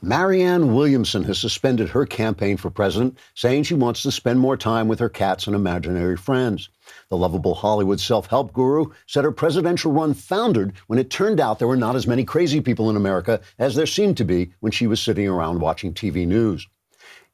Marianne Williamson has suspended her campaign for president, saying she wants to spend more time with her cats and imaginary friends. The lovable Hollywood self-help guru said her presidential run foundered when it turned out there were not as many crazy people in America as there seemed to be when she was sitting around watching TV news.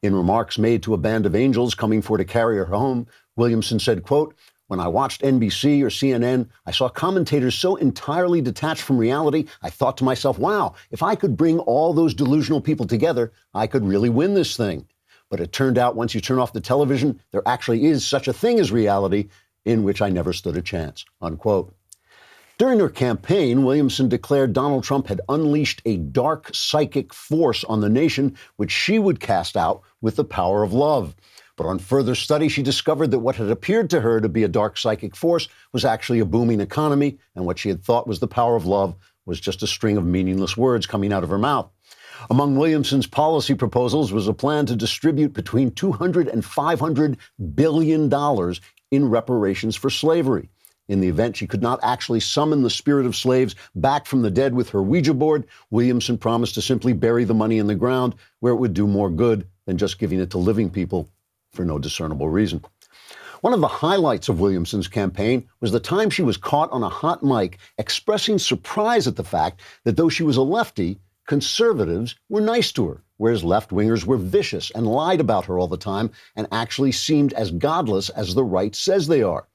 In remarks made to a band of angels coming for to carry her home, Williamson said, quote, "When I watched NBC or CNN, I saw commentators so entirely detached from reality, I thought to myself, wow, if I could bring all those delusional people together, I could really win this thing. But it turned out once you turn off the television, there actually is such a thing as reality, in which I never stood a chance," unquote. During her campaign, Williamson declared Donald Trump had unleashed a dark psychic force on the nation, which she would cast out with the power of love. But on further study, she discovered that what had appeared to her to be a dark psychic force was actually a booming economy, and what she had thought was the power of love was just a string of meaningless words coming out of her mouth. Among Williamson's policy proposals was a plan to distribute between $200 and $500 billion in reparations for slavery. In the event she could not actually summon the spirit of slaves back from the dead with her Ouija board, Williamson promised to simply bury the money in the ground where it would do more good than just giving it to living people for no discernible reason. One of the highlights of Williamson's campaign was the time she was caught on a hot mic expressing surprise at the fact that though she was a lefty, conservatives were nice to her, whereas left-wingers were vicious and lied about her all the time and actually seemed as godless as the right says they are.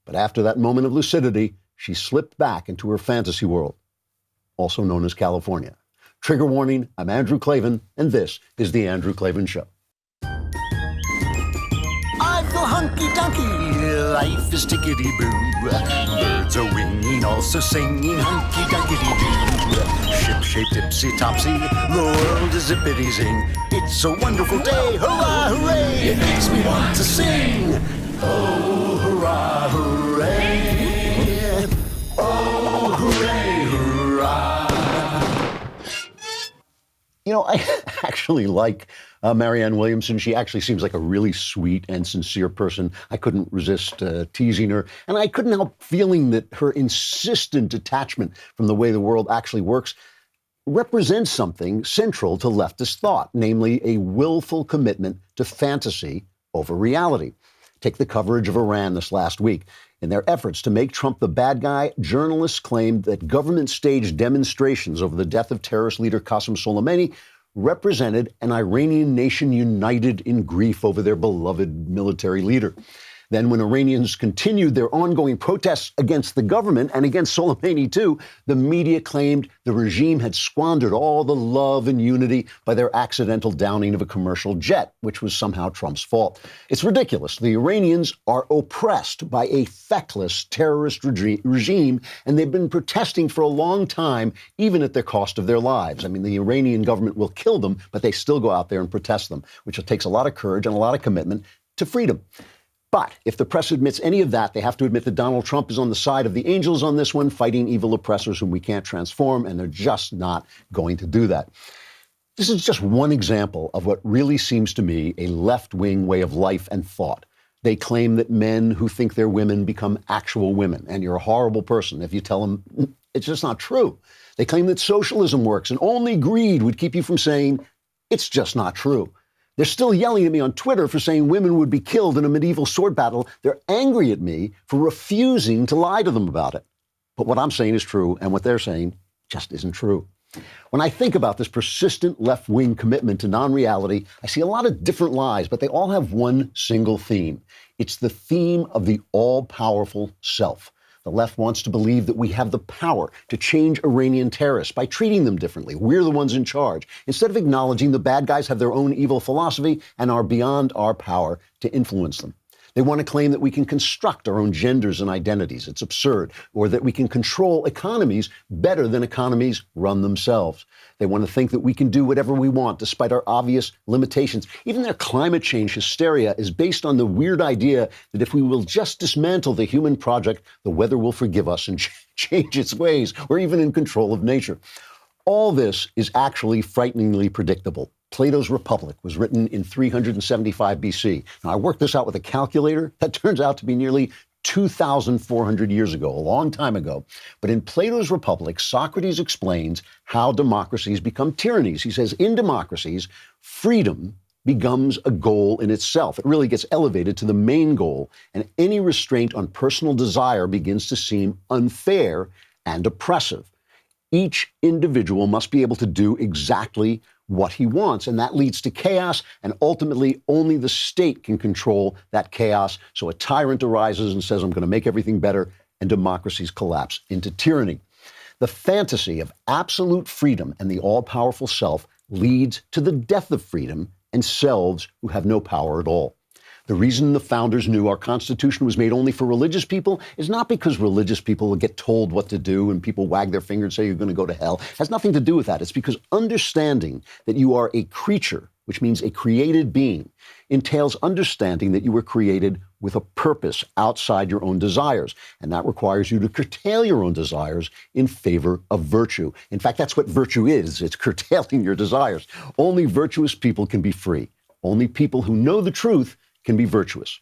But after that moment of lucidity, she slipped back into her fantasy world, also known as California. Trigger warning, I'm Andrew Klavan, and this is The Andrew Klavan Show. I feel hunky-dunky, life is tickety-boo. Birds are winging, also singing hunky-dunky-doo. Ship-shaped, ipsy-topsy, the world is zippity-zing. It's a wonderful day, hurrah, hooray! It makes me want to sing. Oh, hurrah, hooray! Oh, hooray, hurrah! You know, I actually like Marianne Williamson. She actually seems like a really sweet and sincere person. I couldn't resist teasing her. And I couldn't help feeling that her insistent detachment from the way the world actually works represents something central to leftist thought, namely a willful commitment to fantasy over reality. Take the coverage of Iran this last week. In their efforts to make Trump the bad guy, journalists claimed that government-staged demonstrations over the death of terrorist leader Qasem Soleimani represented an Iranian nation united in grief over their beloved military leader. Then, when Iranians continued their ongoing protests against the government and against Soleimani too, the media claimed the regime had squandered all the love and unity by their accidental downing of a commercial jet, which was somehow Trump's fault. It's ridiculous. The Iranians are oppressed by a feckless terrorist regime, and they've been protesting for a long time, even at the cost of their lives. I mean, the Iranian government will kill them, but they still go out there and protest them, which takes a lot of courage and a lot of commitment to freedom. But if the press admits any of that, they have to admit that Donald Trump is on the side of the angels on this one, fighting evil oppressors whom we can't transform, and they're just not going to do that. This is just one example of what really seems to me a left-wing way of life and thought. They claim that men who think they're women become actual women, and you're a horrible person if you tell them it's just not true. They claim that socialism works, and only greed would keep you from saying it's just not true. They're still yelling at me on Twitter for saying women would be killed in a medieval sword battle. They're angry at me for refusing to lie to them about it. But what I'm saying is true, and what they're saying just isn't true. When I think about this persistent left-wing commitment to non-reality, I see a lot of different lies, but they all have one single theme. It's the theme of the all-powerful self. The left wants to believe that we have the power to change Iranian terrorists by treating them differently. We're the ones in charge, instead of acknowledging the bad guys have their own evil philosophy and are beyond our power to influence them. They want to claim that we can construct our own genders and identities. It's absurd. Or that we can control economies better than economies run themselves. They want to think that we can do whatever we want despite our obvious limitations. Even their climate change hysteria is based on the weird idea that if we will just dismantle the human project, the weather will forgive us and change its ways. We're even in control of nature. All this is actually frighteningly predictable. Plato's Republic was written in 375 BC. Now, I worked this out with a calculator. That turns out to be nearly 2,400 years ago, a long time ago. But in Plato's Republic, Socrates explains how democracies become tyrannies. He says, in democracies, freedom becomes a goal in itself. It really gets elevated to the main goal, and any restraint on personal desire begins to seem unfair and oppressive. Each individual must be able to do exactly what he wants, and that leads to chaos, and ultimately only the state can control that chaos. So a tyrant arises and says, I'm going to make everything better, and democracies collapse into tyranny. The fantasy of absolute freedom and the all-powerful self leads to the death of freedom and selves who have no power at all. The reason the founders knew our Constitution was made only for religious people is not because religious people will get told what to do and people wag their finger and say you're going to go to hell. It has nothing to do with that. It's because understanding that you are a creature, which means a created being, entails understanding that you were created with a purpose outside your own desires. And that requires you to curtail your own desires in favor of virtue. In fact, that's what virtue is. It's curtailing your desires. Only virtuous people can be free. Only people who know the truth can be virtuous.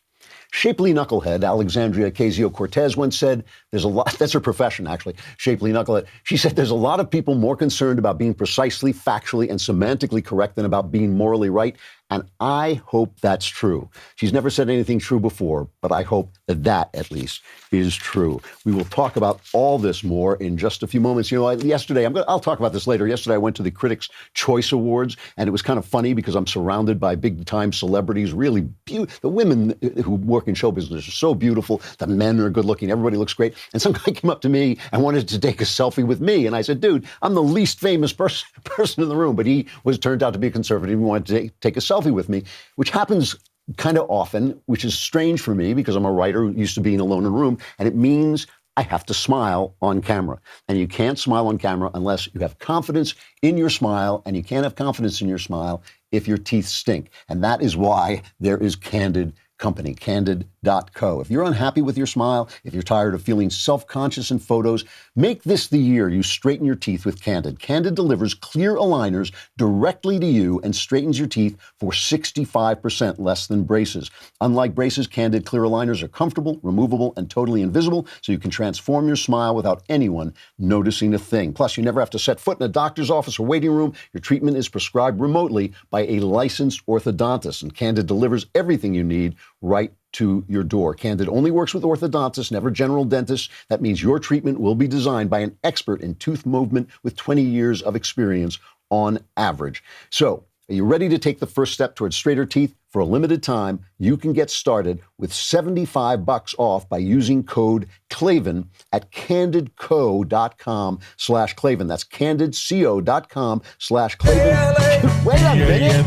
Shapely knucklehead Alexandria Ocasio-Cortez once said, there's a lot, that's her profession actually, shapely knucklehead. She said, there's a lot of people more concerned about being precisely, factually, and semantically correct than about being morally right. And I hope that's true. She's never said anything true before, but I hope that that, at least, is true. We will talk about all this more in just a few moments. You know, yesterday, I'll talk about this later. Yesterday, I went to the Critics' Choice Awards, and it was kind of funny because I'm surrounded by big-time celebrities, really beautiful. The women who work in show business are so beautiful. The men are good-looking. Everybody looks great. And some guy came up to me and wanted to take a selfie with me. And I said, dude, I'm the least famous person in the room. But he turned out to be a conservative and wanted to take a selfie with me, which happens kind of often, which is strange for me because I'm a writer who used to being alone in a room, and it means I have to smile on camera. And you can't smile on camera unless you have confidence in your smile, and you can't have confidence in your smile if your teeth stink. And that is why there is Candid Company, Candid.co. If you're unhappy with your smile, if you're tired of feeling self-conscious in photos, make this the year you straighten your teeth with Candid. Candid delivers clear aligners directly to you and straightens your teeth for 65% less than braces. Unlike braces, Candid clear aligners are comfortable, removable, and totally invisible, so you can transform your smile without anyone noticing a thing. Plus, you never have to set foot in a doctor's office or waiting room. Your treatment is prescribed remotely by a licensed orthodontist, and Candid delivers everything you need right to your door. Candid only works with orthodontists, never general dentists. That means your treatment will be designed by an expert in tooth movement with 20 years of experience on average. So, are you ready to take the first step towards straighter teeth? For a limited time, you can get started with $75 off by using code Klavan at candidco.com/Klavan. That's candidco.com/Klavan. Wait a minute.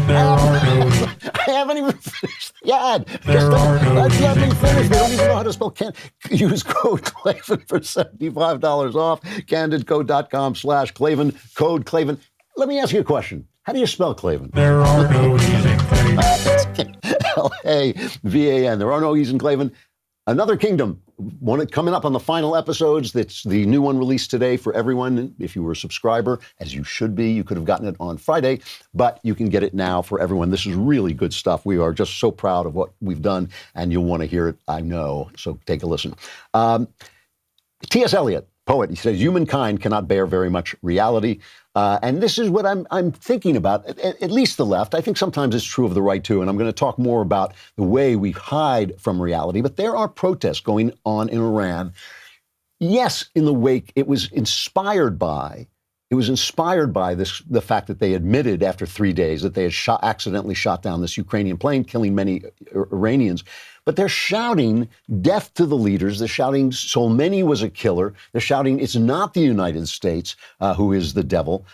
I haven't even finished the ad. Let me finish. They don't even know how to spell use code Klavan for $75 off. Candidco.com/Klavan. Code Klavan. Let me ask you a question. How do you spell Klavan? There are no E's in Klavan. L-A-V-A-N. There are no E's in Klavan. Another Kingdom. One coming up on the final episodes. That's the new one released today for everyone. If you were a subscriber, as you should be, you could have gotten it on Friday, but you can get it now for everyone. This is really good stuff. We are just so proud of what we've done, and you'll want to hear it, I know. So take a listen. T.S. Eliot, poet, he says, humankind cannot bear very much reality. And this is what I'm thinking about, at least the left. I think sometimes it's true of the right, too. And I'm going to talk more about the way we hide from reality. But there are protests going on in Iran. Yes, in the wake, it was inspired by the fact that they admitted after 3 days that they had accidentally shot down this Ukrainian plane, killing many Iranians. But they're shouting death to the leaders. They're shouting Soleimani was a killer. They're shouting it's not the United States who is the devil.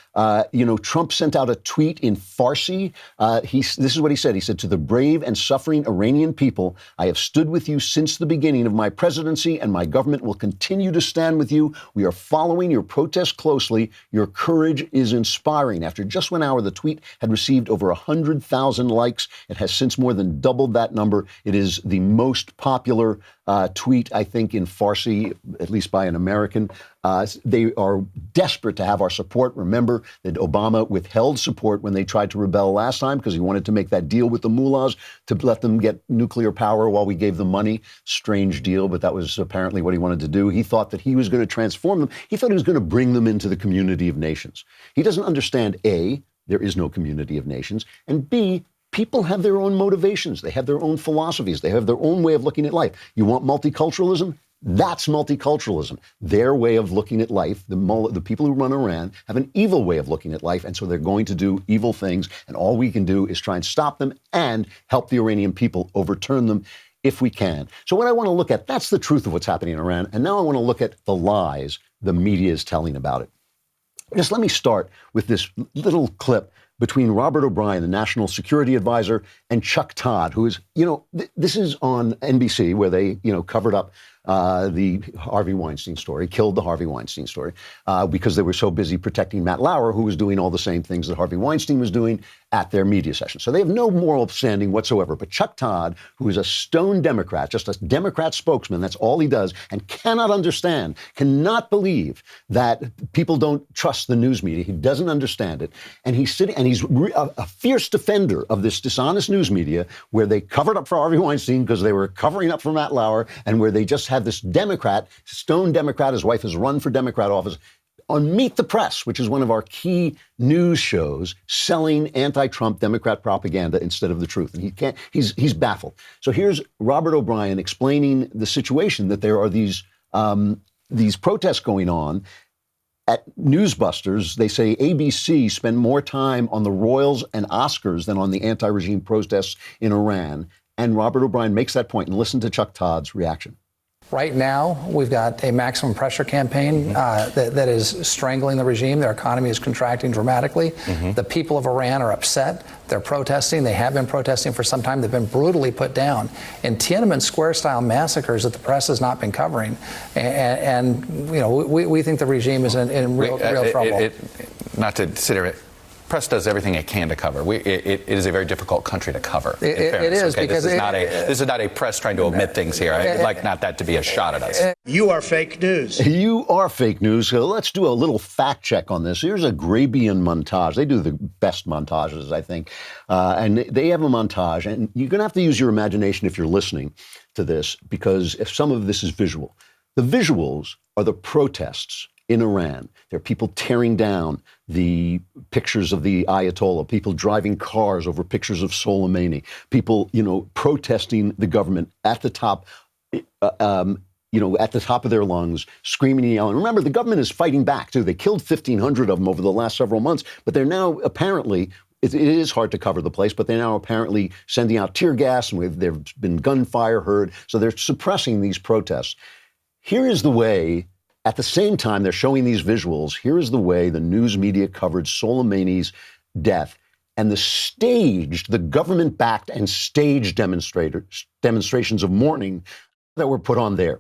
Trump sent out a tweet in Farsi. This is what he said. He said, to the brave and suffering Iranian people, I have stood with you since the beginning of my presidency, and my government will continue to stand with you. We are following your protest closely. Your courage is inspiring. After just 1 hour, the tweet had received over 100,000 likes. It has since more than doubled that number. It is the the most popular tweet, I think, in Farsi, at least by an American. They are desperate to have our support. Remember that Obama withheld support when they tried to rebel last time because he wanted to make that deal with the mullahs to let them get nuclear power while we gave them money. Strange deal, but that was apparently what he wanted to do. He thought that he was going to transform them. He thought he was going to bring them into the community of nations. He doesn't understand, A, there is no community of nations, and B, people have their own motivations. They have their own philosophies. They have their own way of looking at life. You want multiculturalism? That's multiculturalism. Their way of looking at life, the people who run Iran have an evil way of looking at life, and so they're going to do evil things, and all we can do is try and stop them and help the Iranian people overturn them if we can. So what I want to look at, that's the truth of what's happening in Iran, and now I want to look at the lies the media is telling about it. Just let me start with this little clip between Robert O'Brien, the National Security Advisor, and Chuck Todd, who is, this is on NBC, where they, covered up the Harvey Weinstein story, killed the Harvey Weinstein story, because they were so busy protecting Matt Lauer, who was doing all the same things that Harvey Weinstein was doing at their media session. So they have no moral standing whatsoever. But Chuck Todd, who is a stone Democrat, just a Democrat spokesman, that's all he does, and cannot believe that people don't trust the news media. He doesn't understand it. And he's sitting, and he's a fierce defender of this dishonest news media, where they covered up for Harvey Weinstein because they were covering up for Matt Lauer, and where they just had this Democrat, stone Democrat, his wife has run for Democrat office, on Meet the Press, which is one of our key news shows, selling anti-Trump Democrat propaganda instead of the truth. And he's baffled. So here's Robert O'Brien explaining the situation, that there are these protests going on. At Newsbusters, they say ABC spent more time on the Royals and Oscars than on the anti-regime protests in Iran. And Robert O'Brien makes that point, and listen to Chuck Todd's reaction. Right now, we've got a maximum pressure campaign that is strangling the regime. Their economy is contracting dramatically. The people of Iran are upset. They're protesting. They have been protesting for some time. They've been brutally put down in Tiananmen Square-style massacres that the press has not been covering. And we think the regime is in real trouble. Not to sit here. Press does everything it can to cover. It is a very difficult country to cover. It is, okay? Because this is not a press trying to omit things here. I'd like not that to be a shot at us. You are fake news. You are fake news. So let's do a little fact check on this. Here's a Grabian montage. They do the best montages, I think. And they have a montage. And you're going to have to use your imagination if you're listening to this, because if some of this is visual. The visuals are the protests in Iran. There are people tearing down the pictures of the Ayatollah, people driving cars over pictures of Soleimani, people, protesting the government at the top, at the top of their lungs, screaming and yelling. Remember, the government is fighting back, too. They killed 1,500 of them over the last several months, but they're now apparently, it is hard to cover the place, but they're now apparently sending out tear gas, and there's been gunfire heard, so they're suppressing these protests. Here is the way. At the same time, they're showing these visuals. Here is the way the news media covered Soleimani's death and the government-backed and staged demonstrations of mourning that were put on there.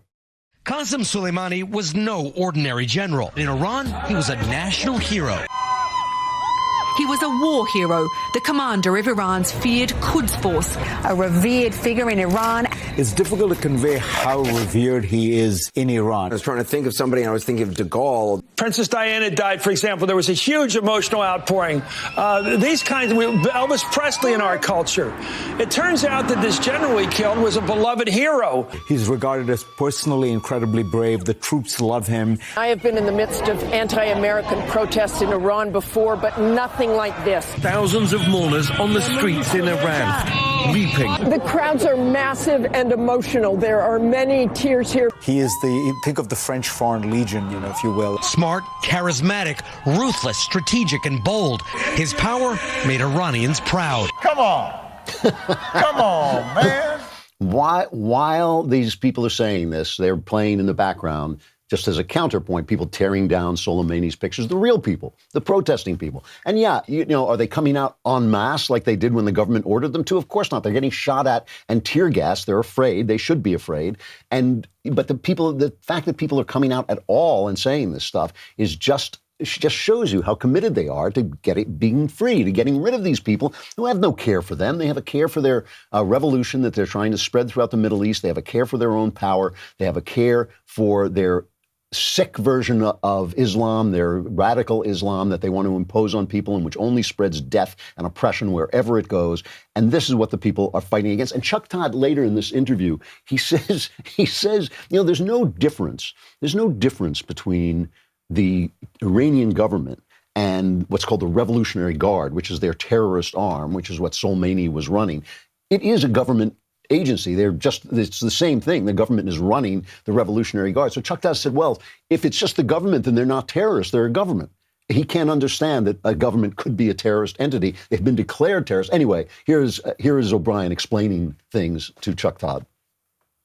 Qasem Soleimani was no ordinary general. In Iran, he was a national hero. He was a war hero, the commander of Iran's feared Quds force. A revered figure in Iran. It's difficult to convey how revered he is in Iran. I was trying to think of somebody, and I was thinking of de Gaulle. Princess Diana died, for example. There was a huge emotional outpouring. Elvis Presley in our culture. It turns out that this general we killed was a beloved hero. He's regarded as personally incredibly brave. The troops love him. I have been in the midst of anti-American protests in Iran before, but nothing like this. Thousands of mourners on the streets in Iran, weeping. The crowds are massive and emotional. There are many tears here. He is think of the French Foreign Legion, if you will. Smart, charismatic, ruthless, strategic, and bold. His power made Iranians proud. Come on. Come on, man. While these people are saying this, they're playing in the background, just as a counterpoint, people tearing down Soleimani's pictures, the real people, the protesting people. And are they coming out en masse like they did when the government ordered them to? Of course not. They're getting shot at and tear gassed. They're afraid. They should be afraid. But the fact that people are coming out at all and saying this stuff is just just shows you how committed they are to being free, to getting rid of these people who have no care for them. They have a care for their revolution that they're trying to spread throughout the Middle East. They have a care for their own power. They have a care for their sick version of Islam, their radical Islam that they want to impose on people, and which only spreads death and oppression wherever it goes. And this is what the people are fighting against. And Chuck Todd later in this interview, he says, there's no difference. There's no difference between the Iranian government and what's called the Revolutionary Guard, which is their terrorist arm, which is what Soleimani was running. It is a government agency. It's the same thing. The government is running the Revolutionary Guard. So Chuck Todd said, well, if it's just the government, then they're not terrorists, they're a government. He can't understand that a government could be a terrorist entity. They've been declared terrorists. Anyway, here is O'Brien explaining things to Chuck Todd.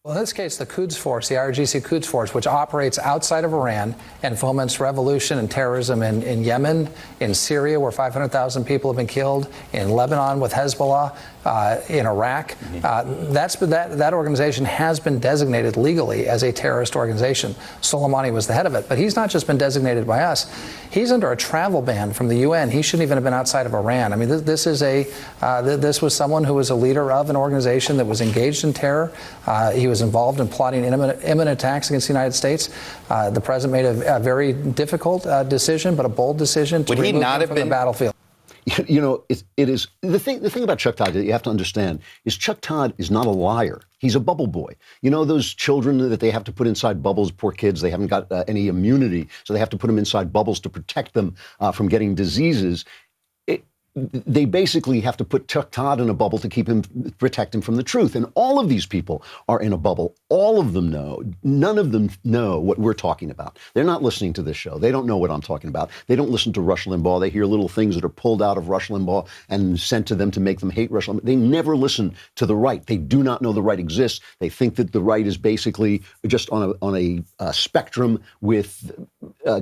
Well, in this case, the Quds Force, the IRGC Quds Force, which operates outside of Iran and foments revolution and terrorism in Yemen, in Syria, where 500,000 people have been killed, in Lebanon with Hezbollah, in Iraq. That organization has been designated legally as a terrorist organization. Soleimani was the head of it, but he's not just been designated by us. He's under a travel ban from the UN. He shouldn't even have been outside of Iran. I mean, this was someone who was a leader of an organization that was engaged in terror. He was involved in plotting imminent attacks against the United States. The president made a very difficult decision, but a bold decision to remove him from the battlefield. You know, it is the thing about Chuck Todd that you have to understand is Chuck Todd is not a liar. He's a bubble boy. You know, those children that they have to put inside bubbles, poor kids, they haven't got any immunity, so they have to put them inside bubbles to protect them from getting diseases. They basically have to put Chuck Todd in a bubble to protect him from the truth. And all of these people are in a bubble. All of them know. None of them know what we're talking about. They're not listening to this show. They don't know what I'm talking about. They don't listen to Rush Limbaugh. They hear little things that are pulled out of Rush Limbaugh and sent to them to make them hate Rush Limbaugh. They never listen to the right. They do not know the right exists. They think that the right is basically just on a spectrum with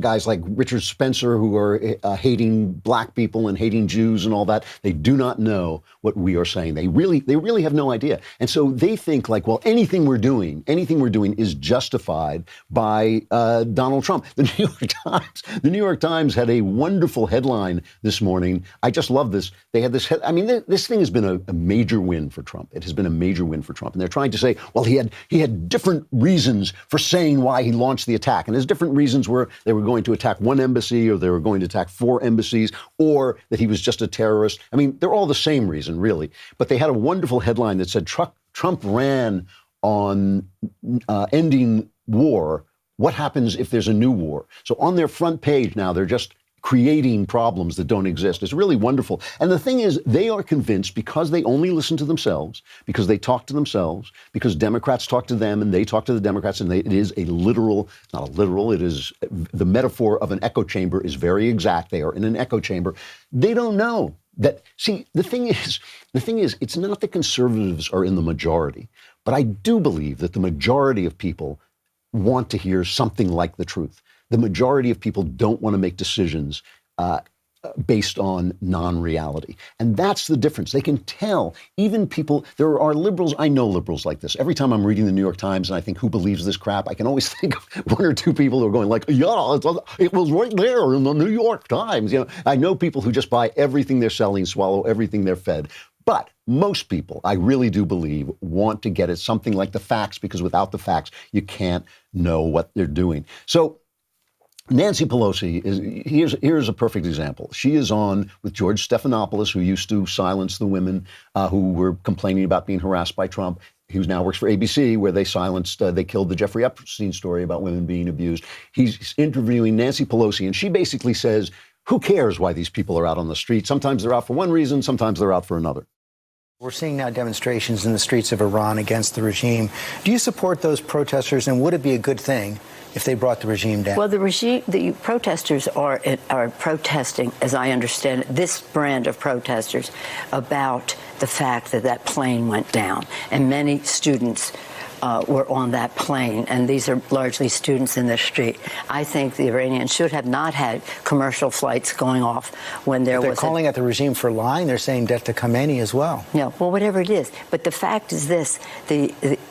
guys like Richard Spencer who are hating black people and hating Jews and all that. They do not know what we are saying. They really have no idea. And so they think like, well, anything we're doing is justified by Donald Trump. The New York Times had a wonderful headline this morning. I just love this. They had this. This thing has been a major win for Trump. It has been a major win for Trump. And they're trying to say, well, he had different reasons for saying why he launched the attack. And there's different reasons where they were going to attack one embassy, or they were going to attack 4 embassies, or that he was just a terrorist. I mean, they're all the same reason, really. But they had a wonderful headline that said, Trump ran on ending war. What happens if there's a new war? So on their front page now, they're just creating problems that don't exist. It's really wonderful. And the thing is, they are convinced because they only listen to themselves, because they talk to themselves, because Democrats talk to them and they talk to the Democrats, and it is a literal, not a literal, it is the metaphor of an echo chamber is very exact. They are in an echo chamber. They don't know that. See, the thing is, it's not that conservatives are in the majority, but I do believe that the majority of people want to hear something like the truth. The majority of people don't want to make decisions based on non-reality. And that's the difference. They can tell, even people, there are liberals, I know liberals like this. Every time I'm reading the New York Times and I think, who believes this crap? I can always think of 1 or 2 people who are going like, yeah, it was right there in the New York Times. You know, I know people who just buy everything they're selling, swallow everything they're fed. But most people, I really do believe, want to get at something like the facts, because without the facts, you can't know what they're doing. So Nancy Pelosi here's a perfect example. She is on with George Stephanopoulos, who used to silence the women who were complaining about being harassed by Trump. He now works for ABC, where they killed the Jeffrey Epstein story about women being abused. He's interviewing Nancy Pelosi, and she basically says, who cares why these people are out on the street? Sometimes they're out for one reason, sometimes they're out for another. We're seeing now demonstrations in the streets of Iran against the regime. Do you support those protesters, and would it be a good thing if they brought the regime down? Well, the protesters are protesting, as I understand it, this brand of protesters, about the fact that plane went down, and many students were on that plane, and these are largely students in the street. I think the Iranians should have not had commercial flights going off when there was. They're calling out the regime for lying. They're saying death to Khamenei as well. Yeah, well, whatever it is. But the fact is this: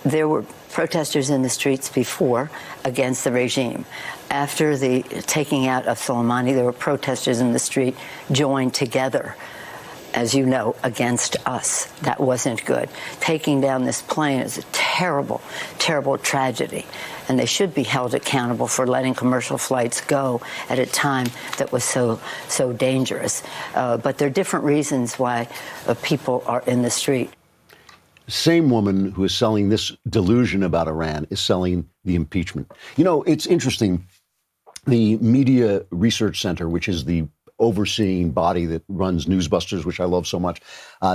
there were protesters in the streets before against the regime. After the taking out of Soleimani, there were protesters in the street joined together, as you know, against us. That wasn't good. Taking down this plane is a terrible, terrible tragedy. And they should be held accountable for letting commercial flights go at a time that was so dangerous. But there are different reasons why people are in the street. Same woman who is selling this delusion about Iran is selling the impeachment. You know, it's interesting. The Media Research Center, which is the overseeing body that runs Newsbusters, which I love so much,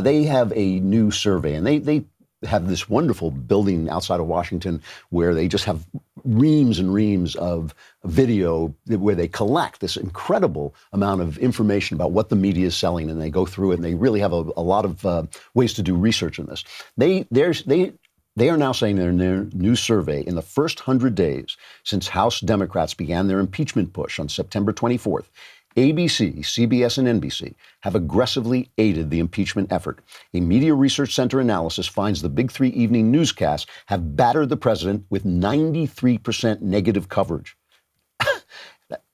they have a new survey, and they have this wonderful building outside of Washington where they just have reams and reams of video where they collect this incredible amount of information about what the media is selling, and they go through it, and they really have a lot of ways to do research in this. They are now saying in their new survey, in the first 100 days since House Democrats began their impeachment push on September 24th, ABC, CBS, and NBC have aggressively aided the impeachment effort. A Media Research Center analysis finds the big three evening newscasts have battered the president with 93% negative coverage.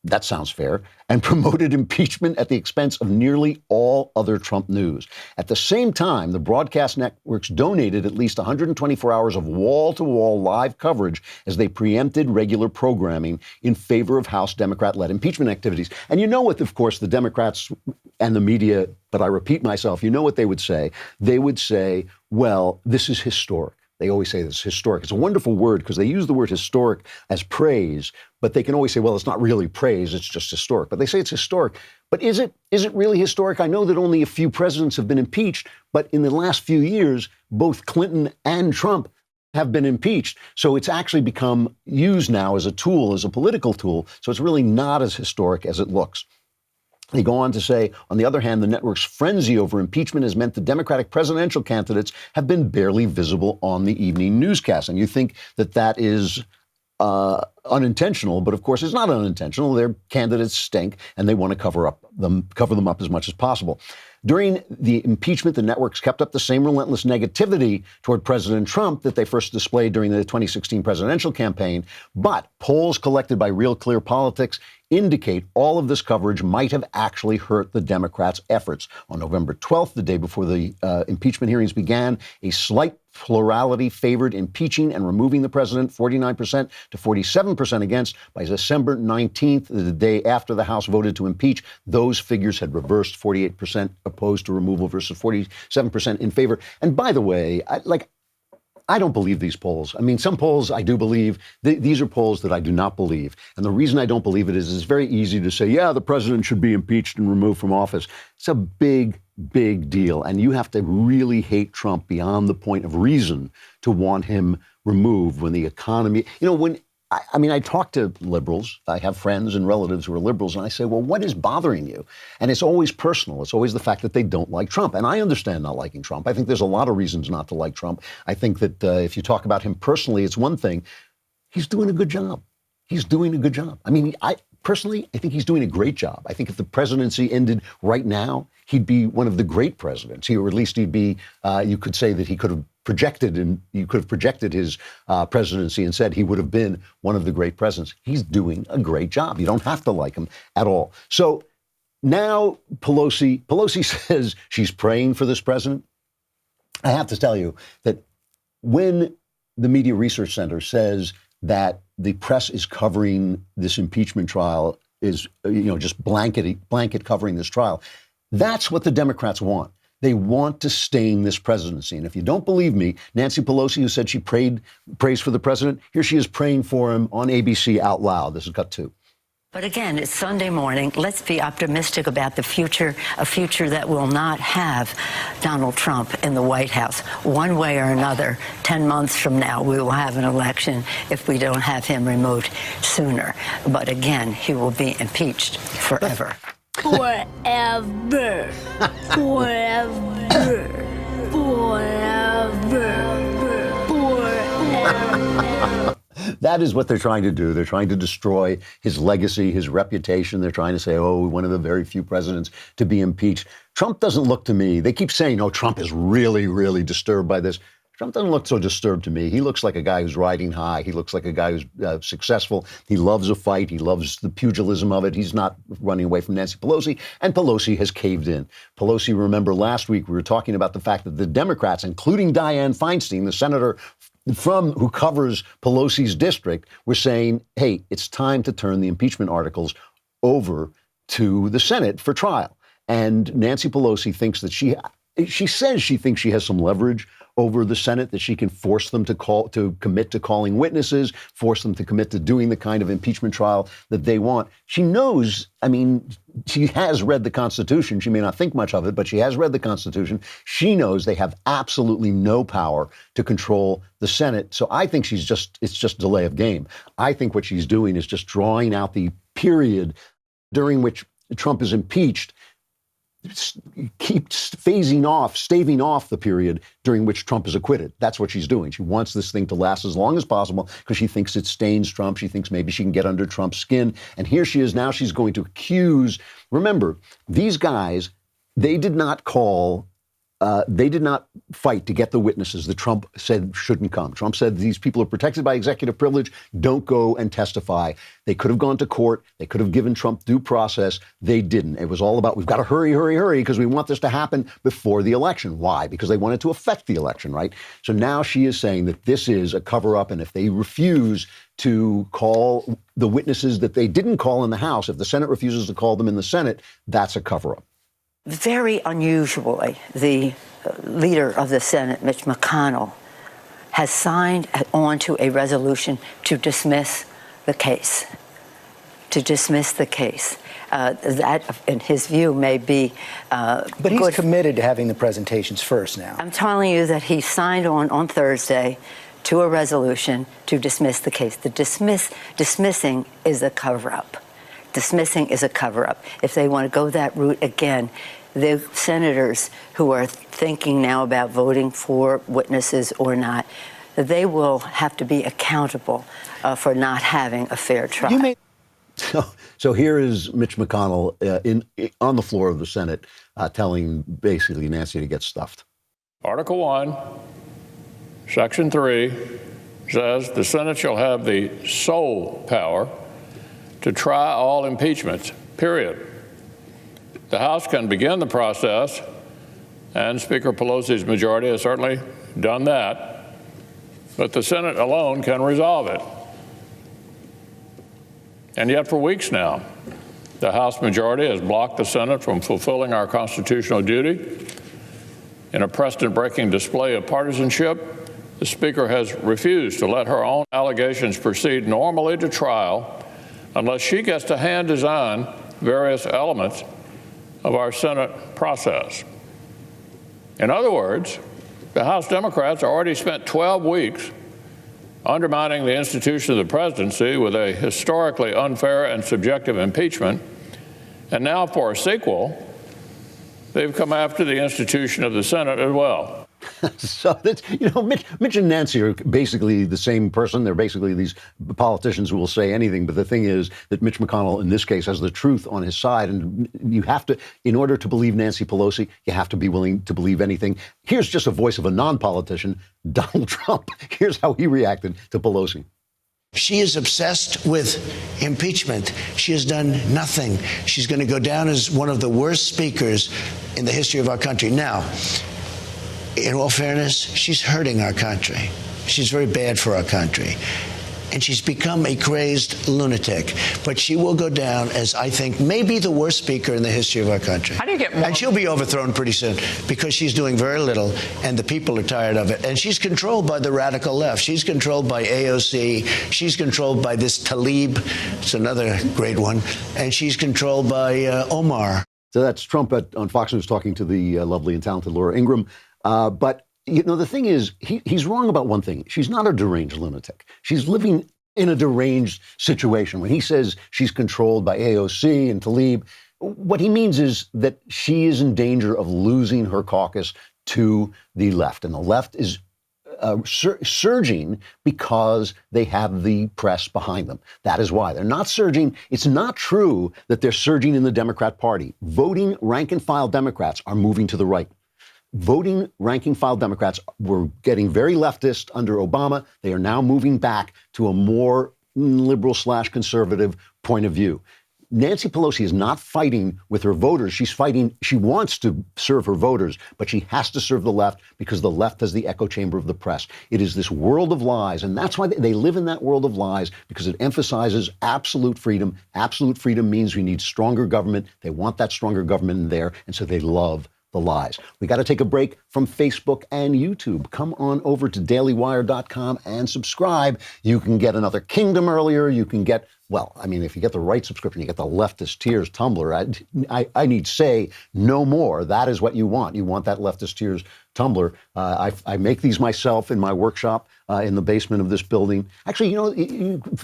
That sounds fair. And promoted impeachment at the expense of nearly all other Trump news. At the same time, the broadcast networks donated at least 124 hours of wall-to-wall live coverage as they preempted regular programming in favor of House Democrat-led impeachment activities. And you know what, of course, the Democrats and the media, but I repeat myself, you know what they would say? They would say, well, this is historic. They always say this is historic. It's a wonderful word because they use the word historic as praise, but they can always say, well, it's not really praise, it's just historic. But they say it's historic. But is it really historic? I know that only a few presidents have been impeached, but in the last few years, both Clinton and Trump have been impeached. So it's actually become used now as a tool, as a political tool. So it's really not as historic as it looks. They go on to say, on the other hand, the network's frenzy over impeachment has meant the Democratic presidential candidates have been barely visible on the evening newscast. And you think that is unintentional, but of course it's not unintentional. Their candidates stink, and they want to cover them up as much as possible. During the impeachment, the networks kept up the same relentless negativity toward President Trump that they first displayed during the 2016 presidential campaign. But polls collected by Real Clear Politics indicate all of this coverage might have actually hurt the Democrats' efforts. On November 12th, the day before the impeachment hearings began, a slight plurality favored impeaching and removing the president, 49% to 47% against. By December 19th, the day after the House voted to impeach, those figures had reversed, 48% opposed to removal versus 47% in favor. And by the way, I don't believe these polls. I mean, some polls I do believe. These are polls that I do not believe. And the reason I don't believe it is it's very easy to say, yeah, the president should be impeached and removed from office. It's a big, big deal. And you have to really hate Trump beyond the point of reason to want him removed when the economy, I talk to liberals. I have friends and relatives who are liberals, and I say, well, what is bothering you? And it's always personal. It's always the fact that they don't like Trump. And I understand not liking Trump. I think there's a lot of reasons not to like Trump. I think that if you talk about him personally, it's one thing. He's doing a good job. He's doing a good job. I mean, I think he's doing a great job. I think if the presidency ended right now, he'd be one of the great presidents. Or at least he'd be, you could say that he could have projected, and you could have projected his presidency and said he would have been one of the great presidents. He's doing a great job. You don't have to like him at all. So now Pelosi says she's praying for this president. I have to tell you that when the Media Research Center says that the press is covering this impeachment trial, is just blanket covering this trial, that's what the Democrats want. They want to stain this presidency. And if you don't believe me, Nancy Pelosi, who said she prays for the president, here she is praying for him on ABC out loud. This is cut 2. But again, it's Sunday morning. Let's be optimistic about the future, a future that will not have Donald Trump in the White House. One way or another, 10 months from now, we will have an election if we don't have him removed sooner. But again, he will be impeached forever. Forever. Forever. Forever. Forever. that is what they're trying to do. They're trying to destroy his legacy, his reputation. They're trying to say, oh, one of the very few presidents to be impeached. Trump doesn't look to me. They keep saying, oh, Trump is really, really disturbed by this. Trump doesn't look so disturbed to me. He looks like a guy who's riding high. He looks like a guy who's successful. He loves a fight. He loves the pugilism of it. He's not running away from Nancy Pelosi. And Pelosi has caved in. Pelosi, remember last week we were talking about the fact that the Democrats, including Dianne Feinstein, the senator who covers Pelosi's district, were saying, hey, it's time to turn the impeachment articles over to the Senate for trial. And Nancy Pelosi thinks that she says she thinks she has some leverage over the Senate, that she can force them to commit to calling witnesses, force them to commit to doing the kind of impeachment trial that they want. She knows, I mean, she has read the Constitution. She may not think much of it, but she has read the Constitution. She knows they have absolutely no power to control the Senate. So I think it's just delay of game. I think what she's doing is just drawing out the period during which Trump is impeached, keep staving off the period during which Trump is acquitted. That's what she's doing. She wants this thing to last as long as possible because she thinks it stains Trump. She thinks maybe she can get under Trump's skin. And here she is now. She's going to accuse. Remember, these guys, they did not fight to get the witnesses that Trump said shouldn't come. Trump said these people are protected by executive privilege. Don't go and testify. They could have gone to court. They could have given Trump due process. They didn't. It was all about, we've got to hurry, because we want this to happen before the election. Why? Because they wanted to affect the election, right? So now she is saying that this is a cover-up, and if they refuse to call the witnesses that they didn't call in the House, if the Senate refuses to call them in the Senate, that's a cover-up. Very unusually, the leader of the Senate, Mitch McConnell, has signed on to a resolution to dismiss the case. That, in his view, may be But he's committed to having the presentations first now. I'm telling you that he signed on Thursday to a resolution to dismiss the case. Dismissing is a cover-up. Dismissing is a cover-up. If they want to go that route again, the senators who are thinking now about voting for witnesses or not, they will have to be accountable for not having a fair trial. So here is Mitch McConnell on the floor of the Senate telling basically Nancy to get stuffed. Article 1, Section 3 says the Senate shall have the sole power to try all impeachments, period. The House can begin the process, and Speaker Pelosi's majority has certainly done that, but the Senate alone can resolve it. And yet for weeks now, the House majority has blocked the Senate from fulfilling our constitutional duty. In a precedent-breaking display of partisanship, the Speaker has refused to let her own allegations proceed normally to trial unless she gets to hand design various elements of our Senate process. In other words, the House Democrats already spent 12 weeks undermining the institution of the presidency with a historically unfair and subjective impeachment, and now for a sequel, they've come after the institution of the Senate as well. So that's, Mitch and Nancy are basically the same person. They're basically these politicians who will say anything. But the thing is that Mitch McConnell, in this case, has the truth on his side. And you have to, in order to believe Nancy Pelosi, you have to be willing to believe anything. Here's just a voice of a non-politician, Donald Trump. Here's how he reacted to Pelosi. She is obsessed with impeachment. She has done nothing. She's going to go down as one of the worst speakers in the history of our country. Now, in all fairness, she's hurting our country. She's very bad for our country. And she's become a crazed lunatic. But she will go down as, I think, maybe the worst speaker in the history of our country. How do you get more? And she'll be overthrown pretty soon because she's doing very little and the people are tired of it. And she's controlled by the radical left. She's controlled by AOC. She's controlled by this Tlaib. It's another great one. And she's controlled by Omar. So that's Trump on Fox News talking to the lovely and talented Laura Ingraham. But, the thing is, he's wrong about one thing. She's not a deranged lunatic. She's living in a deranged situation. When he says she's controlled by AOC and Tlaib, what he means is that she is in danger of losing her caucus to the left. And the left is surging because they have the press behind them. That is why they're not surging. It's not true that they're surging in the Democrat Party. Voting rank and file Democrats are moving to the right. Voting rank and file Democrats were getting very leftist under Obama. They are now moving back to a more liberal/conservative point of view. Nancy Pelosi is not fighting with her voters. She wants to serve her voters, but she has to serve the left because the left has the echo chamber of the press. It is this world of lies, and that's why they live in that world of lies, because it emphasizes absolute freedom. Absolute freedom means we need stronger government. They want that stronger government in there, and so they love the lies. We got to take a break from Facebook and YouTube. Come on over to dailywire.com and subscribe. You can get Another Kingdom earlier. You can get, well, I mean, if you get the right subscription, you get the Leftist Tears Tumblr. I need say no more. That is what you want. You want that Leftist Tears Tumblr. I make these myself in my workshop in the basement of this building. Actually,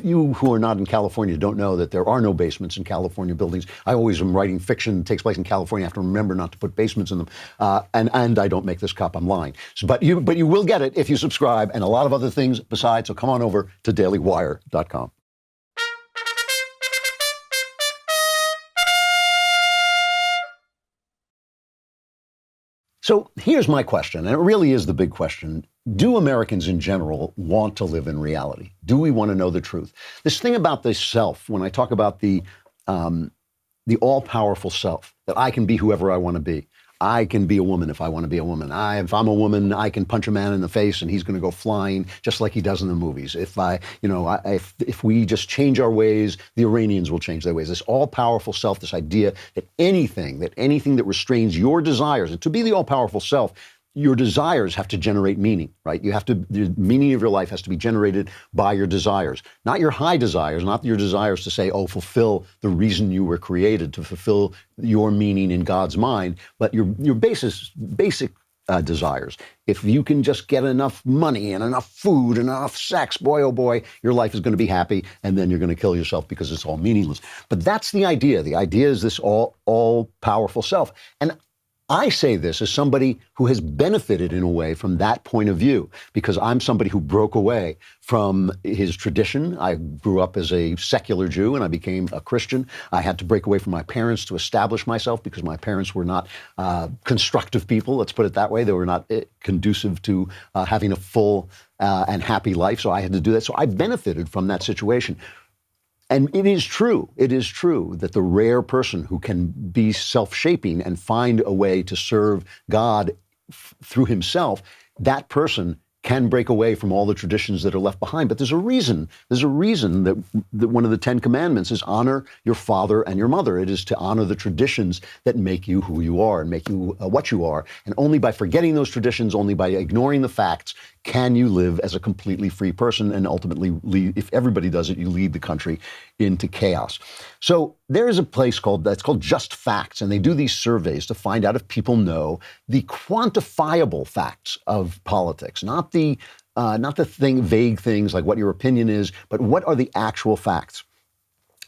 you who are not in California don't know that there are no basements in California buildings. I always am writing fiction that takes place in California. I have to remember not to put basements in them. And I don't make this cup. I'm lying. But you will get it if you subscribe, and a lot of other things besides. So come on over to dailywire.com. So here's my question, and it really is the big question. Do Americans in general want to live in reality? Do we want to know the truth? This thing about the self, when I talk about the all-powerful self, that I can be whoever I want to be. I can be a woman if I want to be a woman. If I'm a woman, I can punch a man in the face and he's going to go flying just like he does in the movies. If we just change our ways, the Iranians will change their ways. This all-powerful self, this idea that anything that restrains your desires, and to be the all-powerful self, your desires have to generate meaning, right? The meaning of your life has to be generated by your desires, not your high desires, not your desires to say, fulfill the reason you were created, to fulfill your meaning in God's mind, but your basic desires. If you can just get enough money and enough food and enough sex, boy, oh boy, your life is going to be happy, and then you're going to kill yourself because it's all meaningless. But that's the idea. The idea is this all-powerful self. And I say this as somebody who has benefited in a way from that point of view, because I'm somebody who broke away from his tradition. I grew up as a secular Jew and I became a Christian. I had to break away from my parents to establish myself because my parents were not constructive people, let's put it that way. They were not conducive to having a full and happy life. So I had to do that. So I benefited from that situation. And it is true that the rare person who can be self-shaping and find a way to serve God through himself, that person can break away from all the traditions that are left behind. But there's a reason that one of the 10 commandments is honor your father and your mother. It is to honor the traditions that make you who you are and make you what you are. And only by forgetting those traditions, only by ignoring the facts, can you live as a completely free person and ultimately lead, if everybody does it, you lead the country into chaos. So there is a place called Just Facts, and they do these surveys to find out if people know the quantifiable facts of politics, not the vague things like what your opinion is, but what are the actual facts.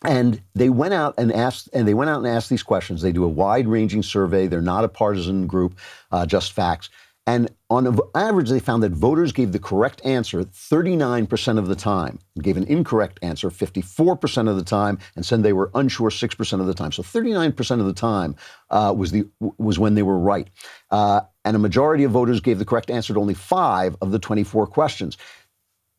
And they went out and asked these questions. They do a wide-ranging survey. They're not a partisan group, Just Facts. And on average, they found that voters gave the correct answer 39% of the time, gave an incorrect answer 54% of the time, and said they were unsure 6% of the time. So 39% of the time was when they were right. And a majority of voters gave the correct answer to only 5 of the 24 questions.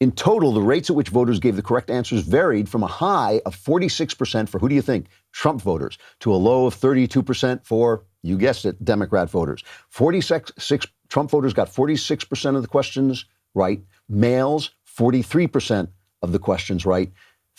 In total, the rates at which voters gave the correct answers varied from a high of 46% for, who do you think, Trump voters, to a low of 32% for, you guessed it, Democrat voters. Trump voters got 46% of the questions right. Males, 43% of the questions right.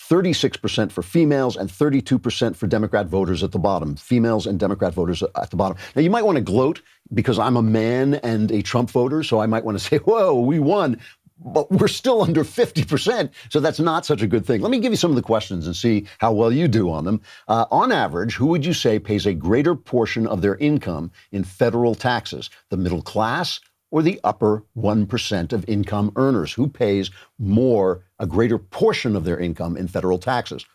36% for females and 32% for Democrat voters at the bottom. Females and Democrat voters at the bottom. Now, you might want to gloat because I'm a man and a Trump voter, so I might want to say, whoa, we won. But we're still under 50%, so that's not such a good thing. Let me give you some of the questions and see how well you do on them. On average, who would you say pays a greater portion of their income in federal taxes? The middle class or the upper 1% of income earners? Who pays a greater portion of their income in federal taxes?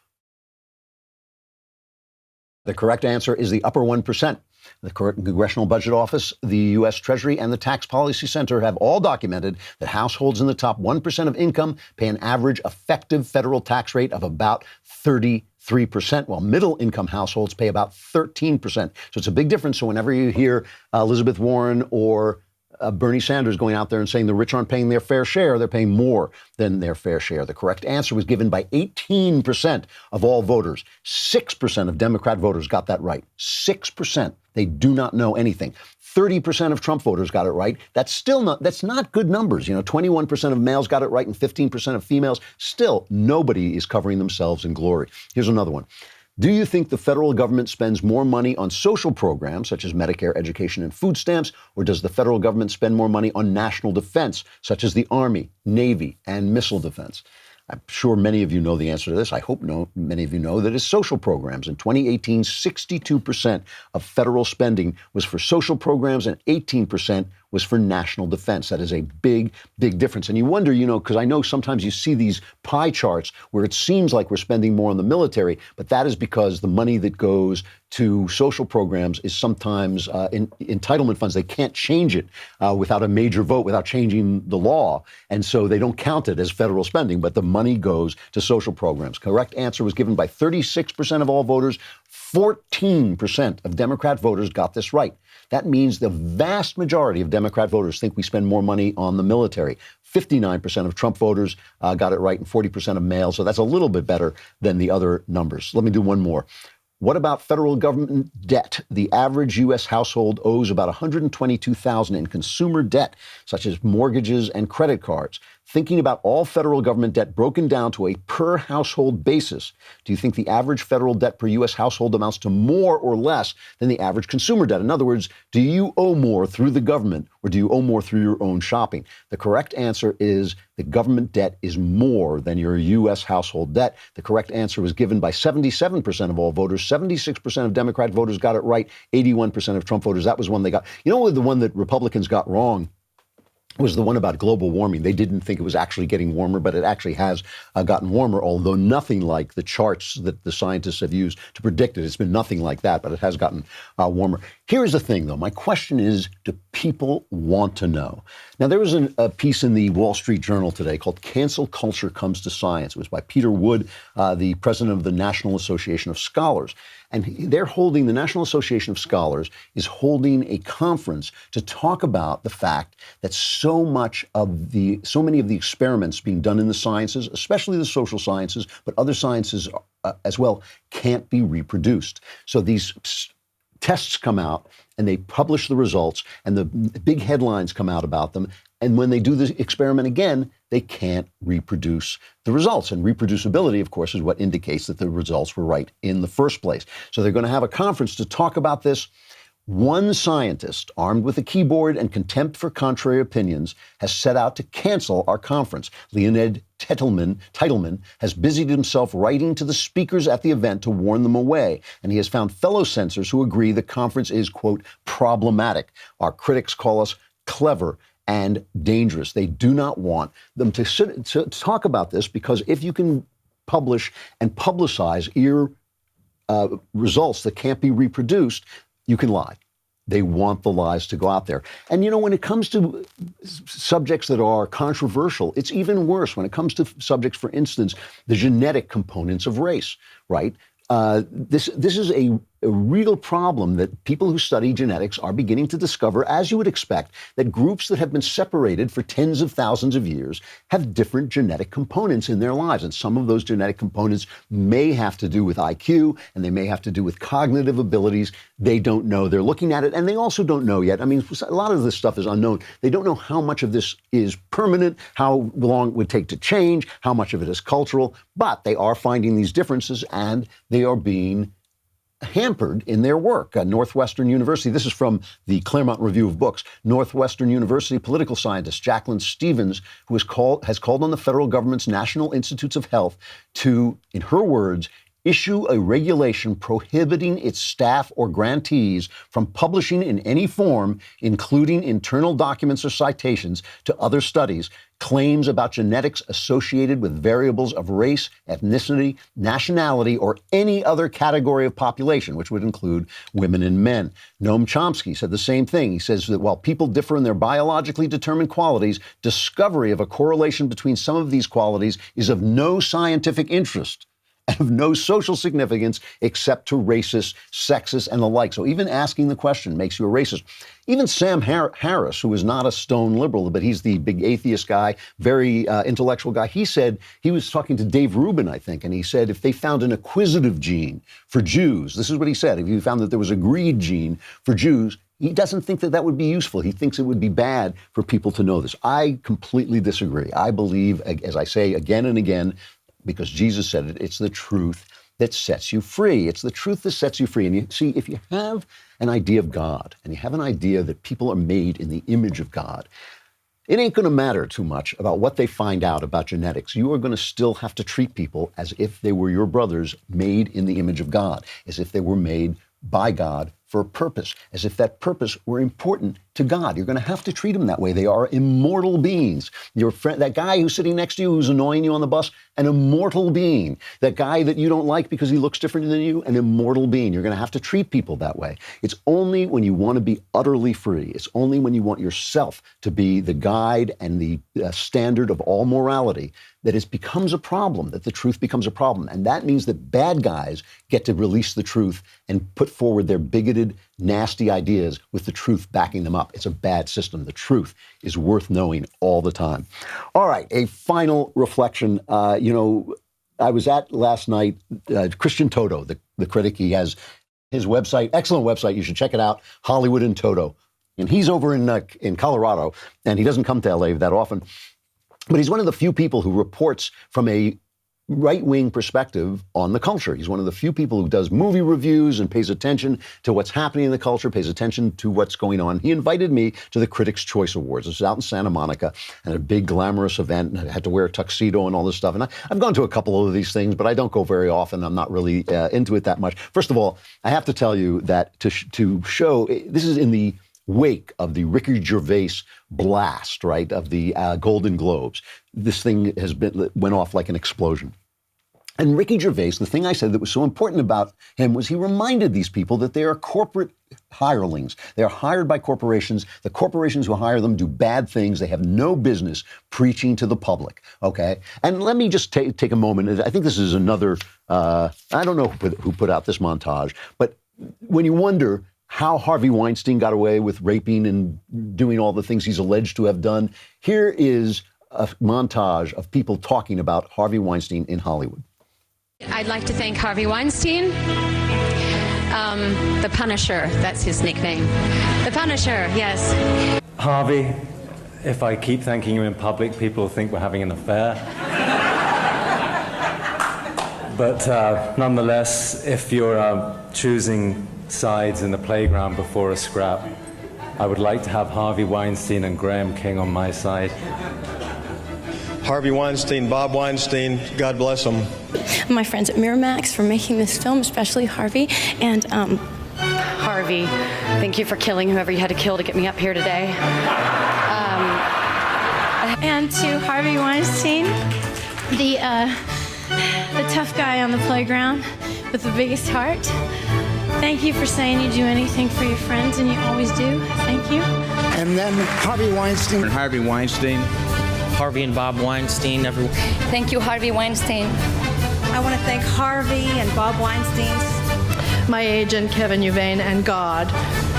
The correct answer is the upper 1%. The Congressional Budget Office, the U.S. Treasury, and the Tax Policy Center have all documented that households in the top 1% of income pay an average effective federal tax rate of about 33%, while middle-income households pay about 13%. So it's a big difference. So whenever you hear Elizabeth Warren or Bernie Sanders going out there and saying the rich aren't paying their fair share, they're paying more than their fair share. The correct answer was given by 18% of all voters. 6% of Democrat voters got that right. 6%. They do not know anything. 30% of Trump voters got it right. That's not good numbers. 21% of males got it right and 15% of females. Still, nobody is covering themselves in glory. Here's another one. Do you think the federal government spends more money on social programs, such as Medicare, education, and food stamps, or does the federal government spend more money on national defense, such as the Army, Navy, and missile defense? I'm sure many of you know the answer to this. I hope many of you know that it's social programs. In 2018, 62% of federal spending was for social programs and 18% was for national defense. That is a big, big difference. And you wonder, because I know sometimes you see these pie charts where it seems like we're spending more on the military, but that is because the money that goes to social programs is sometimes entitlement funds. They can't change it without a major vote, without changing the law. And so they don't count it as federal spending, but the money goes to social programs. Correct answer was given by 36% of all voters. 14% of Democrat voters got this right. That means the vast majority of Democrat voters think we spend more money on the military. 59% of Trump voters got it right and 40% of males. So that's a little bit better than the other numbers. Let me do one more. What about federal government debt? The average U.S. household owes about $122,000 in consumer debt, such as mortgages and credit cards. Thinking about all federal government debt broken down to a per household basis, do you think the average federal debt per U.S. household amounts to more or less than the average consumer debt? In other words, do you owe more through the government or do you owe more through your own shopping? The correct answer is the government debt is more than your U.S. household debt. The correct answer was given by 77% of all voters. 76% of Democrat voters got it right. 81% of Trump voters, that was one they got. The one that Republicans got wrong was the one about global warming. They didn't think it was actually getting warmer, but it actually has gotten warmer, although nothing like the charts that the scientists have used to predict it. It's been nothing like that, but it has gotten warmer. Here's the thing, though. My question is, do people want to know? Now, there was a piece in the Wall Street Journal today called Cancel Culture Comes to Science. It was by Peter Wood, the president of the National Association of Scholars. And the National Association of Scholars is holding a conference to talk about the fact that so many of the experiments being done in the sciences, especially the social sciences, but other sciences as well, can't be reproduced. So these tests come out and they publish the results and the big headlines come out about them. And when they do the experiment again, they can't reproduce the results. And reproducibility, of course, is what indicates that the results were right in the first place. So they're going to have a conference to talk about this. One scientist, armed with a keyboard and contempt for contrary opinions, has set out to cancel our conference. Leonid Teitelman has busied himself writing to the speakers at the event to warn them away, and he has found fellow censors who agree the conference is, quote, problematic. Our critics call us clever and dangerous. They do not want them to talk about this because if you can publish and publicize your results that can't be reproduced, you can lie. They want the lies to go out there. And, when it comes to subjects that are controversial, it's even worse. When it comes to subjects, for instance, the genetic components of race, right? This is a real problem that people who study genetics are beginning to discover, as you would expect, that groups that have been separated for tens of thousands of years have different genetic components in their lives. And some of those genetic components may have to do with IQ, and they may have to do with cognitive abilities. They don't know. They're looking at it, and they also don't know yet. I mean, a lot of this stuff is unknown. They don't know how much of this is permanent, how long it would take to change, how much of it is cultural, but they are finding these differences, and they are being hampered in their work. Northwestern University, this is from the Claremont Review of Books, Northwestern University political scientist Jacqueline Stevens, who has called on the federal government's National Institutes of Health to, in her words, issue a regulation prohibiting its staff or grantees from publishing in any form, including internal documents or citations to other studies, claims about genetics associated with variables of race, ethnicity, nationality, or any other category of population, which would include women and men. Noam Chomsky said the same thing. He says that while people differ in their biologically determined qualities, discovery of a correlation between some of these qualities is of no scientific interest and of no social significance except to racists, sexists, and the like. So even asking the question makes you a racist. Even Sam Harris, who is not a stone liberal, but he's the big atheist guy, very intellectual guy, he said, he was talking to Dave Rubin, I think, and he said if they found an acquisitive gene for Jews, this is what he said, if you found that there was a greed gene for Jews, he doesn't think that that would be useful. He thinks it would be bad for people to know this. I completely disagree. I believe, as I say again and again, because Jesus said it, it's the truth that sets you free. It's the truth that sets you free. And you see, if you have an idea of God and you have an idea that people are made in the image of God, it ain't going to matter too much about what they find out about genetics. You are going to still have to treat people as if they were your brothers made in the image of God, as if they were made by God for a purpose, as if that purpose were important to God. You're going to have to treat them that way. They are immortal beings. Your friend, that guy who's sitting next to you who's annoying you on the bus, an immortal being. That guy that you don't like because he looks different than you, an immortal being. You're going to have to treat people that way. It's only when you want to be utterly free, it's only when you want yourself to be the guide and the standard of all morality that it becomes a problem, that the truth becomes a problem. And that means that bad guys get to release the truth and put forward their bigoted, nasty ideas with the truth backing them up. It's a bad system. The truth is worth knowing all the time. All right, a final reflection. I was at last night, Christian Toto, the critic. He has his website, excellent website. You should check it out, Hollywood in Toto. And he's over in Colorado, and he doesn't come to LA that often. But he's one of the few people who reports from a right-wing perspective on the culture. He's one of the few people who does movie reviews and pays attention to what's happening in the culture, pays attention to what's going on. He invited me to the Critics' Choice Awards. This is out in Santa Monica, and a big glamorous event, and I had to wear a tuxedo and all this stuff. And I've gone to a couple of these things, but I don't go very often. I'm not really into it that much. First of all, I have to tell you that to show, this is in the wake of the Ricky Gervais blast, right, of the Golden Globes. This thing went off like an explosion. And Ricky Gervais, the thing I said that was so important about him was he reminded these people that they are corporate hirelings. They are hired by corporations. The corporations who hire them do bad things. They have no business preaching to the public, okay? And let me just take a moment. I think this is another, I don't know who put out this montage, but when you wonder how Harvey Weinstein got away with raping and doing all the things he's alleged to have done, here is a montage of people talking about Harvey Weinstein in Hollywood. I'd like to thank Harvey Weinstein, the Punisher, that's his nickname. The Punisher, yes. Harvey, if I keep thanking you in public, people will think we're having an affair. But nonetheless, if you're choosing sides in the playground before a scrap, I would like to have Harvey Weinstein and Graham King on my side. Harvey Weinstein, Bob Weinstein, God bless them. My friends at Miramax for making this film, especially Harvey. And Harvey, thank you for killing whoever you had to kill to get me up here today. And to Harvey Weinstein, the tough guy on the playground with the biggest heart. Thank you for saying you'd do anything for your friends, and you always do. Thank you. And then Harvey Weinstein. And Harvey Weinstein. Harvey and Bob Weinstein. Thank you, Harvey Weinstein. I want to thank Harvey and Bob Weinstein, my agent, Kevin Uvain, and God,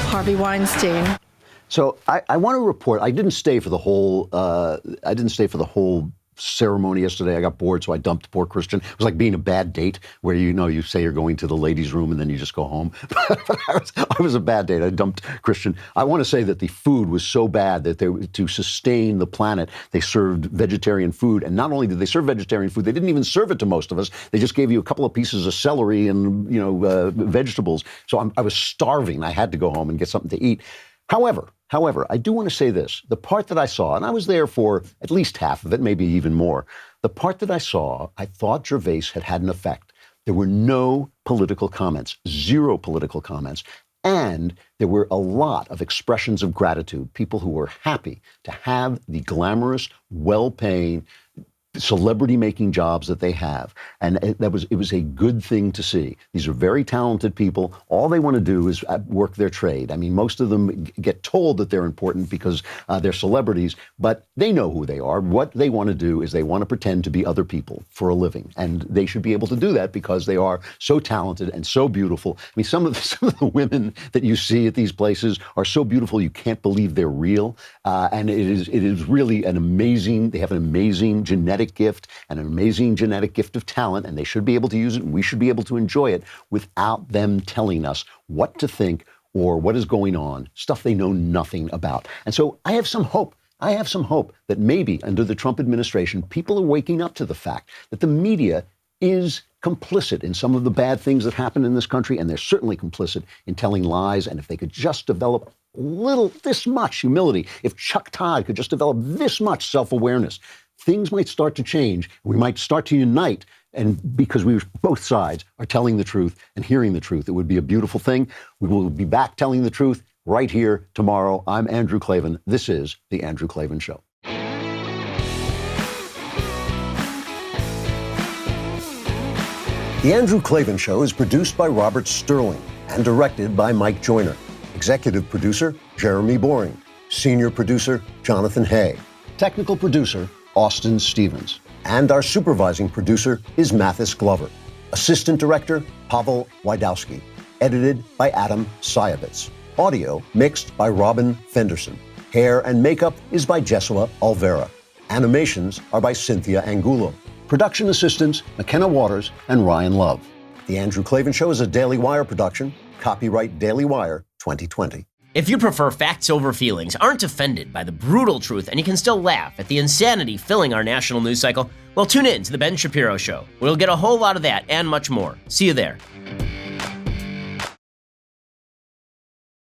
Harvey Weinstein. So I want to report, I didn't stay for the whole ceremony yesterday. I got bored, so I dumped poor Christian. It was like being a bad date where you say you're going to the ladies' room and then you just go home. I was a bad date. I dumped Christian. I want to say that the food was so bad that to sustain the planet, they served vegetarian food. And not only did they serve vegetarian food, they didn't even serve it to most of us. They just gave you a couple of pieces of celery and vegetables. So I was starving. I had to go home and get something to eat. However, I do want to say this. The part that I saw, and I was there for at least half of it, maybe even more. The part that I saw, I thought Gervais had an effect. There were no political comments, zero political comments. And there were a lot of expressions of gratitude, people who were happy to have the glamorous, well-paying, celebrity-making jobs that they have. And it was a good thing to see. These are very talented people. All they want to do is work their trade. I mean, most of them get told that they're important because they're celebrities, but they know who they are. What they want to do is they want to pretend to be other people for a living. And they should be able to do that because they are so talented and so beautiful. I mean, some of the women that you see at these places are so beautiful you can't believe they're real. And it is really an amazing, they have an amazing genetic gift and an amazing genetic gift of talent, and they should be able to use it, and we should be able to enjoy it without them telling us what to think or what is going on, stuff they know nothing about. And so I have some hope. I have some hope that maybe under the Trump administration, people are waking up to the fact that the media is complicit in some of the bad things that happen in this country, and they're certainly complicit in telling lies. And if they could just develop this much humility, if Chuck Todd could just develop this much self-awareness, things might start to change. We might start to unite, and because both sides are telling the truth and hearing the truth, it would be a beautiful thing. We will be back telling the truth right here tomorrow. I'm Andrew Klavan. This is The Andrew Klavan Show. The Andrew Klavan Show is produced by Robert Sterling and directed by Mike Joyner. Executive producer, Jeremy Boring. Senior producer, Jonathan Hay. Technical producer, Austin Stevens. And our supervising producer is Mathis Glover. Assistant director, Pavel Wydowski. Edited by Adam Sayevitz. Audio mixed by Robin Fenderson. Hair and makeup is by Jesua Alvera. Animations are by Cynthia Angulo. Production assistants, McKenna Waters and Ryan Love. The Andrew Klavan Show is a Daily Wire production. Copyright Daily Wire 2020. If you prefer facts over feelings, aren't offended by the brutal truth, and you can still laugh at the insanity filling our national news cycle, well, tune in to The Ben Shapiro Show. We'll get a whole lot of that and much more. See you there.